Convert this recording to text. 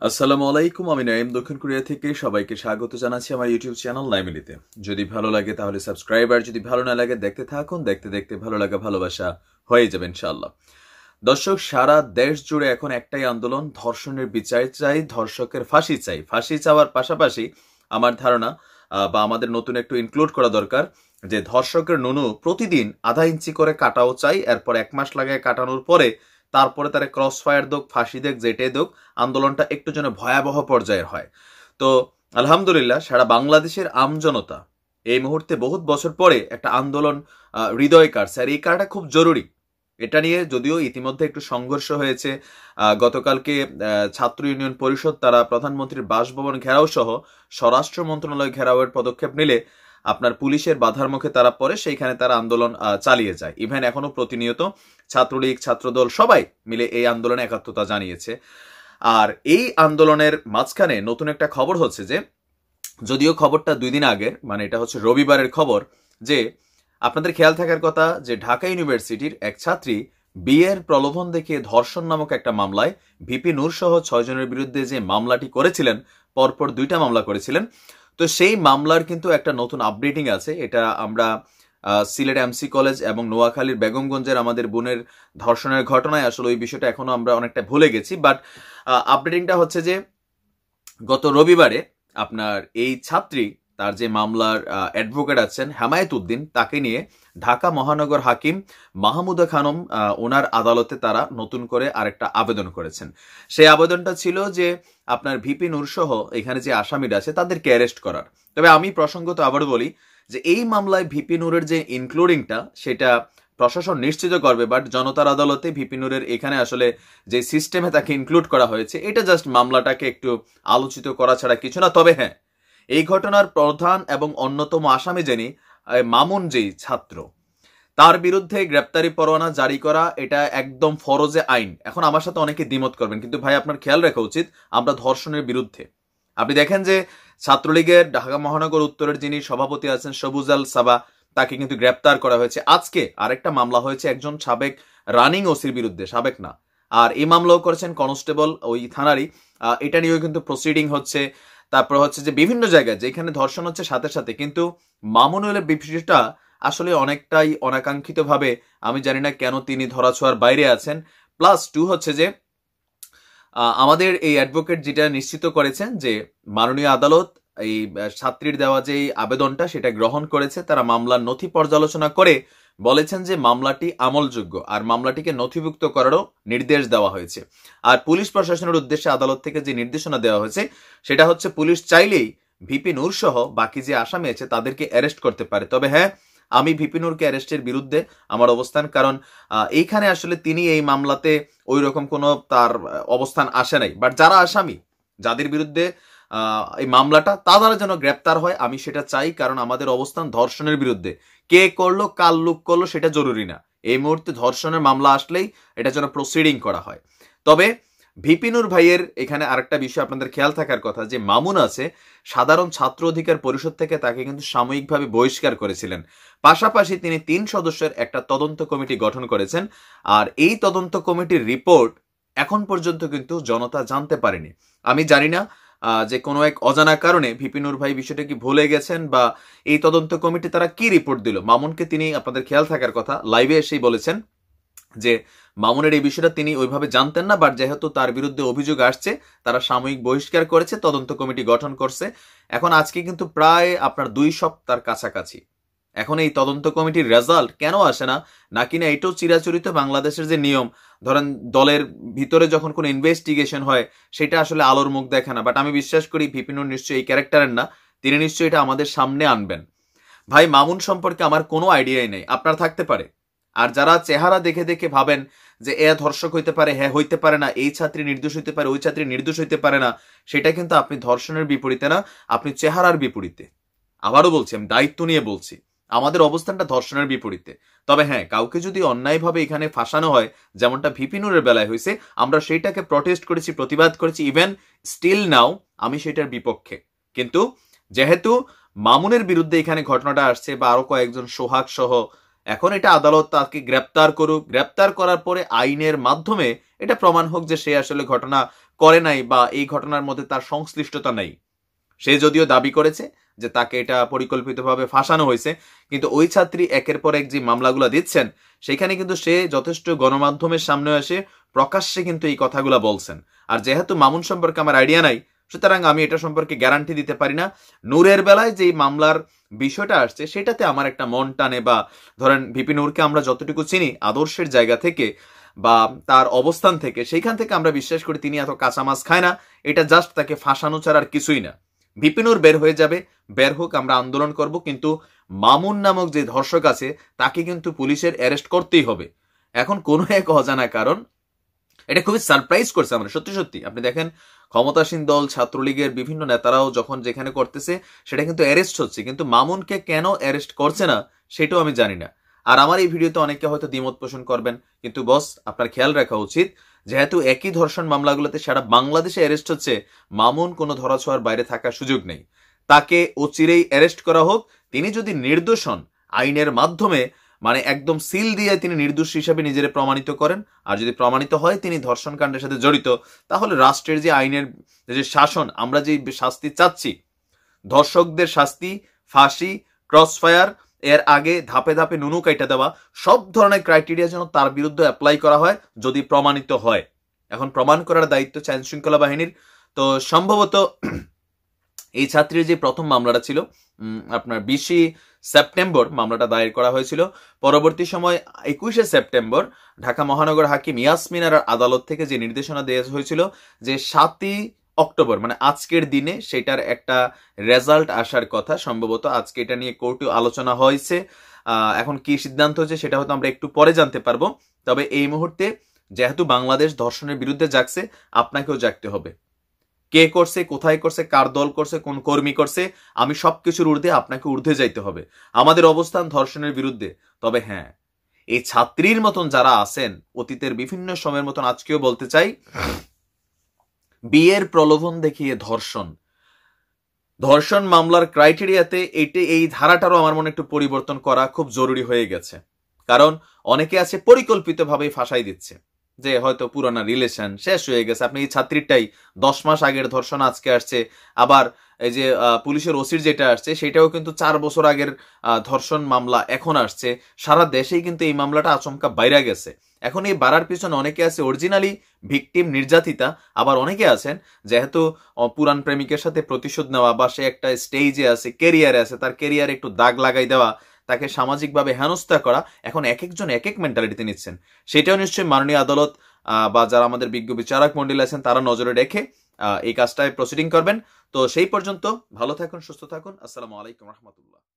আসসালামু আলাইকুম, আমি নাইম দক্ষিণ কোরিয়া থেকে সবাইকে স্বাগত জানাচ্ছি আমার ইউটিউব চ্যানেল নাইমিলিতে। যদি ভালো লাগে তাহলে সাবস্ক্রাইব, আর যদি ভালো না লাগে দেখতে থাকুন, দেখতে দেখতে ভালো লাগা ভালোবাসা হয়ে যাবে ইনশাআল্লাহ। দর্শক, সারা দেশ জুড়ে এখন একটাই আন্দোলন, ধর্ষণের বিচার চাই, ধর্ষকের ফাঁসি চাই। ফাঁসি চাওয়ার পাশাপাশি আমার ধারণা বা আমাদের নতুন একটু ইনক্লুড করা দরকার যে ধর্ষকের নুনু প্রতিদিন আধা ইঞ্চি করে কাটাও চাই। এরপর 1 মাস লাগায় কাটানোর পরে তারপরে তারা ক্রস ফায়ার দোক, ফাঁসি দেখ, যেটাই দোক, আন্দোলনটা একটু যেন ভয়াবহ পর্যায়ের হয়। তো আলহামদুলিল্লাহ সারা বাংলাদেশের আমজনতা এই মুহূর্তে বহুত বছর পরে একটা আন্দোলন হৃদয় কাড়ছে, আর এই কাড়াটা খুব জরুরি। এটা নিয়ে যদিও ইতিমধ্যে একটু সংঘর্ষ হয়েছে। গতকালকে ছাত্র ইউনিয়ন পরিষদ তারা প্রধানমন্ত্রীর বাসভবন ঘেরাও সহ স্বরাষ্ট্র মন্ত্রণালয় ঘেরাওয়ের পদক্ষেপ নিলে আপনার পুলিশের বাধার মুখে তারা পড়ে, সেইখানে তারা আন্দোলন চালিয়ে যায়। ইভেন এখনো প্রতিনিয়ত ছাত্রলীগ, ছাত্রদল সবাই মিলে এই আন্দোলনে একাত্মতা জানিয়েছে। আর এই আন্দোলনের মাঝখানে নতুন একটা খবর হচ্ছে যে, যদিও খবরটা 2 দিন আগের, মানে এটা হচ্ছে রবিবারের খবর, যে আপনাদের খেয়াল থাকার কথা যে ঢাকা ইউনিভার্সিটির এক ছাত্রী বিয়ের প্রলোভন দেখিয়ে ধর্ষণ নামক একটা মামলায় ভিপি নূর সহ 6 জনের বিরুদ্ধে যে মামলাটি করেছিলেন, পরপর 2টা মামলা করেছিলেন, তো সেই মামলার কিন্তু একটা নতুন আপডেটিং আছে। এটা আমরা সিলেট এমসি কলেজ এবং নোয়াখালীর বেগমগঞ্জের আমাদের বোনের ধর্ষণের ঘটনায় আসলে ওই বিষয়টা এখনো আমরা অনেকটা ভুলে গেছি। বাট আপডেটিংটা হচ্ছে যে গত রবিবারে আপনার এই ছাত্রী, তার যে মামলার অ্যাডভোকেট আছেন হেমায়েত উদ্দিন, তাকে নিয়ে ঢাকা মহানগর হাকিম মাহমুদা খানম ওনার আদালতে তারা নতুন করে আরেকটা আবেদন করেছেন। সেই আবেদনটা ছিল যে আপনার ভিপি নূর সহ এখানে যে আসামিরা আছে তাদেরকে অ্যারেস্ট করার। তবে আমি প্রসঙ্গত আবার বলি যে এই মামলায় ভিপি নূরের যে ইনক্লুডিংটা সেটা প্রশাসন নিশ্চিত করবে, বাট জনতার আদালতে ভিপি নূরের এখানে আসলে যে সিস্টেমে তাকে ইনক্লুড করা হয়েছে এটা জাস্ট মামলাটাকে একটু আলোচিত করা ছাড়া কিছু না। তবে হ্যাঁ, এই ঘটনার প্রধান এবং অন্যতম আসামি যিনি মামুন, যেই ছাত্র, তার বিরুদ্ধে গ্রেপ্তারি পরোয়ানা জারি করা এটা একদম ফরজে আইন। এখন আমার সাথে অনেকে দ্বিমত করবেন, কিন্তু ভাই আপনার খেয়াল রাখা উচিত আমরা ধর্ষণের বিরুদ্ধে। আপনি দেখেন যে ছাত্রলীগের ঢাকা মহানগর উত্তরের যিনি সভাপতি আছেন সবুজ আল সাবা, তাকে কিন্তু গ্রেপ্তার করা হয়েছে। আজকে আরেকটা মামলা হয়েছে একজন সাবেক রানিং ওসির বিরুদ্ধে, সাবেক না, আর এই মামলাও করেছেন কনস্টেবল ওই থানারই। এটা নিয়েও কিন্তু প্রসিডিং হচ্ছে। তারপর হচ্ছে যে বিভিন্ন জায়গায় যেখানে ধর্ষণ হচ্ছে সাথে সাথে কিন্তু মামুনুলের বিষয়টা আসলে অনেকটাই অনাকাঙ্ক্ষিত ভাবে, আমি জানি না কেন তিনি ধরাছোঁয়ার বাইরে আছেন। প্লাস 2 হচ্ছে যে আমাদের এই অ্যাডভোকেট যেটা নিশ্চিত করেছেন যে মাননীয় আদালত এই ছাত্রীর দেওয়া যে আবেদনটা সেটা গ্রহণ করেছে। তারা মামলার নথি পর্যালোচনা করে বলেছেন যে মামলাটি আমলযোগ্য, আর মামলাটিকে নথিভুক্ত করারও নির্দেশ দেওয়া হয়েছে। আর পুলিশ প্রশাসনের উদ্দেশ্যে আদালত থেকে যে নির্দেশনা দেওয়া হয়েছে সেটা হচ্ছে পুলিশ চাইলেই ভিপি নূর সহ বাকি যে আসামি আছে তাদেরকে অ্যারেস্ট করতে পারে। তবে হ্যাঁ, আমি ভিপি নূরকে অ্যারেস্টের বিরুদ্ধে আমার অবস্থান, কারণ এইখানে আসলে তিনি এই মামলাতে ওই রকম কোনো তার অবস্থান আসে নাই। বাট যারা আসামি, যাদের বিরুদ্ধে এই মামলাটা, তারা যেন গ্রেপ্তার হয় আমি সেটা চাই, কারণ আমাদের অবস্থান ধর্ষণের বিরুদ্ধে। কে করলো, কাল লুক করলো সেটা জরুরি না, এই মুহূর্তে ধর্ষণের মামলা আসলেই এটা যেন প্রসিডিং করা হয়। তবে ভিপি নূর ভাইয়ের এখানে আরেকটা বিষয় আপনাদের খেয়াল থাকার কথা যে মামুন আছে সাধারণ ছাত্র অধিকার পরিষদ থেকে তাকে কিন্তু সাময়িকভাবে বহিষ্কার করেছিলেন। পাশাপাশি তিনি 3 সদস্যের একটা তদন্ত কমিটি গঠন করেছেন, আর এই তদন্ত কমিটির রিপোর্ট এখন পর্যন্ত কিন্তু জনতা জানতে পারেনি। আমি জানি না যে কোনো এক অজানা কারণে ভিপি নূর ভাই বিষয়টা কি ভুলে গেছেন, বা এই তদন্ত কমিটি তারা কি রিপোর্ট দিল। মামুনকে তিনি, আপনাদের খেয়াল থাকার কথা, লাইভে এসেই বলেছেন যে মামুনের এই বিষয়টা তিনি ওইভাবে জানতেন না, বাট যেহেতু তার বিরুদ্ধে অভিযোগ আসছে তারা সাময়িক বহিষ্কার করেছে, তদন্ত কমিটি গঠন করছে। এখন আজকে কিন্তু প্রায় আপনার 2 সপ্তাহের কাছাকাছি। এখন এই তদন্ত কমিটির রেজাল্ট কেন আসে না, নাকি না এটাও চিরাচরিত বাংলাদেশের যে নিয়ম, ধরেন দলের ভিতরে যখন কোনো ইনভেস্টিগেশন হয় সেটা আসলে আলোর মুখ দেখে না। বাট আমি বিশ্বাস করি ভিপি নূর নিশ্চয়ই এই ক্যারেক্টারের না, তিনি নিশ্চয়ই এটা আমাদের সামনে আনবেন। ভাই মামুন সম্পর্কে আমার কোনো আইডিয়াই নেই, আপনার থাকতে পারে। আর যারা চেহারা দেখে দেখে ভাবেন যে এ ধর্ষক হইতে পারে, হ্যাঁ হইতে পারে না, এই ছাত্রী নির্দোষ হইতে পারে, ওই ছাত্রী নির্দোষ হইতে পারে না, সেটা কিন্তু আপনি ধর্ষণের বিপরীতে না, আপনি চেহারার বিপরীতে। আবারও বলছি, আমি দায়িত্ব নিয়ে বলছি, আমাদের অবস্থানটা ধর্ষণের বিপরীতে। তবে হ্যাঁ, কাউকে যদি অন্যায়ভাবে এখানে ফাঁসানো হয়, যেমনটা ভিপি নূরের বেলায় হয়েছে, আমরা সেইটাকে প্রটেস্ট করেছি, প্রতিবাদ করেছি, ইভেন স্টিল নাও আমি সেটার বিপক্ষে। কিন্তু যেহেতু মামুনের বিরুদ্ধে এখানে ঘটনাটা আসছে, বা আরো কয়েকজন সোহাগ সহ, এখন এটা আদালত তাকে গ্রেপ্তার করুক, গ্রেপ্তার করার পরে আইনের মাধ্যমে এটা প্রমাণ হোক যে সে আসলে ঘটনা করে নাই বা এই ঘটনার মধ্যে তার সংশ্লিষ্টতা নেই। সে যদিও দাবি করেছে যে তাকে এটা পরিকল্পিতভাবে ফাঁসানো হয়েছে, কিন্তু ওই ছাত্রী একের পর এক যে মামলাগুলো দিচ্ছেন সেখানে কিন্তু সে যথেষ্ট গণমাধ্যমের সামনে এসে প্রকাশ্যে কিন্তু এই কথাগুলো বলছেন। আর যেহেতু মামুন সম্পর্কে আমার আইডিয়া নাই, সুতরাং আমি এটা সম্পর্কে গ্যারান্টি দিতে পারি না। নূরের বেলায় যে মামলার বিষয়টা আসছে সেটাতে আমার একটা মন টানে, বা ধরেন ভিপি নূরকে আমরা যতটুকু চিনি আদর্শের জায়গা থেকে বা তার অবস্থান থেকে, সেইখান থেকে আমরা বিশ্বাস করি তিনি এত কাঁচা মাছ খায় না। এটা জাস্ট তাকে ফাঁসানো ছাড়া আর কিছুই না। ভিপি নূর বের হয়ে যাবে, বের হোক, আমরা আন্দোলন করব, কিন্তু মামুন নামক যে ধর্ষক আছে তাকে কিন্তু পুলিশের অ্যারেস্ট করতেই হবে। এখন কোনো এক অজানা কারণ এটা খুবই সারপ্রাইজ করছে আমরা, সত্যি সত্যি। আপনি দেখেন ক্ষমতাসীন দল ছাত্রলীগের বিভিন্ন নেতারাও যখন যেখানে করতেছে সেটা কিন্তু অ্যারেস্ট হচ্ছে, কিন্তু মামুনকে কেন অ্যারেস্ট করছে না সেটাও আমি জানি না। আর আমার এই ভিডিওতে অনেকে হয়তো দ্বিমত পোষণ করবেন, কিন্তু বস আপনার খেয়াল রাখা উচিত, যেহেতু একই ধর্ষণ মামলাগুলোতে সারা বাংলাদেশে অ্যারেস্ট হচ্ছে, মামুন কোনো ধরাছোঁয়ার বাইরে থাকার সুযোগ নেই। তাকে অচিরেই অ্যারেস্ট করা হোক। তিনি যদি নির্দোষ হন, আইনের মাধ্যমে মানে একদম সিল দিয়ে তিনি নির্দোষ হিসাবে নিজের প্রমাণিত করেন, আর যদি প্রমাণিত হয় তিনি ধর্ষণ কাণ্ডের সাথে জড়িত, তাহলে রাষ্ট্রের যে আইনের যে শাসন, আমরা যে শাস্তি চাচ্ছি, ধর্ষকদের শাস্তি, ফাঁসি, ক্রসফায়ার, এর আগে ধাপে ধাপে নুনু কাইটা দেওয়া, সব ধরনের ক্রাইটেরিয়া যেন তার বিরুদ্ধে অ্যাপ্লাই করা হয় যদি প্রমাণিত হয়। এখন প্রমাণ করার দায়িত্ব আইন শৃঙ্খলা বাহিনীর। তো সম্ভবত এই ছাত্রীর যে প্রথম মামলাটা ছিল আপনার 20 সেপ্টেম্বর মামলাটা দায়ের করা হয়েছিল। পরবর্তী সময় 21 সেপ্টেম্বর ঢাকা মহানগর হাকিম ইয়াসমিন আরার আদালত থেকে যে নির্দেশনা দেওয়া হয়েছিল যে 7 অক্টোবর মানে আজকের দিনে সেটার একটা রেজাল্ট আসার কথা। সম্ভবত আজকে এটা নিয়ে কোর্টে আলোচনা হয়েছে। এখন কি সিদ্ধান্ত হচ্ছে সেটা হয়তো আমরা একটু পরে জানতে পারবো। তবে এই মুহূর্তে যেহেতু বাংলাদেশ ধর্ষণের বিরুদ্ধে জাগছে, আপনাকেও জাগতে হবে। কে করছে, কোথায় করছে, কার দল করছে, কোন কর্মী করছে, আমি সবকিছুর ঊর্ধ্বে, আপনাকে ঊর্ধ্বে যাইতে হবে। আমাদের অবস্থান ধর্ষণের বিরুদ্ধে। তবে হ্যাঁ, এই ছাত্রীর মতন যারা আছেন, অতীতের বিভিন্ন সময়ের মতন আজকেও বলতে চাই, বিয়ের প্রলোভন দেখিয়ে ধর্ষণ মামলার ক্রাইটেরিয়াতে এই ধারাটারও আমার মনে একটু পরিবর্তন করা খুব জরুরি হয়ে গেছে। কারণ অনেকে আছে পরিকল্পিতভাবে ফাঁসাই দিচ্ছে যে হয়তো পুরানা রিলেশন শেষ হয়ে গেছে। আপনি এই ছাত্রীটাই 10 মাস আগের ধর্ষণ আজকে আসছে, আবার এই যে পুলিশের ওসির যেটা আসছে সেটাও কিন্তু 4 বছর আগের ধর্ষণ মামলা এখন আসছে। সারা দেশেই কিন্তু এই মামলাটা আচমকা বাইরে গেছে। এখন এই বাড়ার পিছনে অনেকে আছে অরিজিনালি ভিকটিম, নির্যাতিতা, আবার অনেকে আছেন যেহেতু পুরান প্রেমিকের সাথে প্রতিশোধ নেওয়া, বা সে একটা স্টেজে আছে, কেরিয়ারে আছে, তার কেরিয়ারে একটু দাগ লাগাই দেওয়া, তাকে সামাজিকভাবে হেনস্থা করা, এখন এক একজন এক এক মেন্টালিটিতে নিচ্ছেন। সেটাও নিশ্চয়ই মাননীয় আদালত বা যারা আমাদের বিজ্ঞ বিচারক মন্ডলী আছেন তারা নজরে রেখে এই কাজটায় প্রসিডিং করবেন। তো সেই পর্যন্ত ভালো থাকুন, সুস্থ থাকুন। আসসালামু আলাইকুম রহমতুল্লাহ।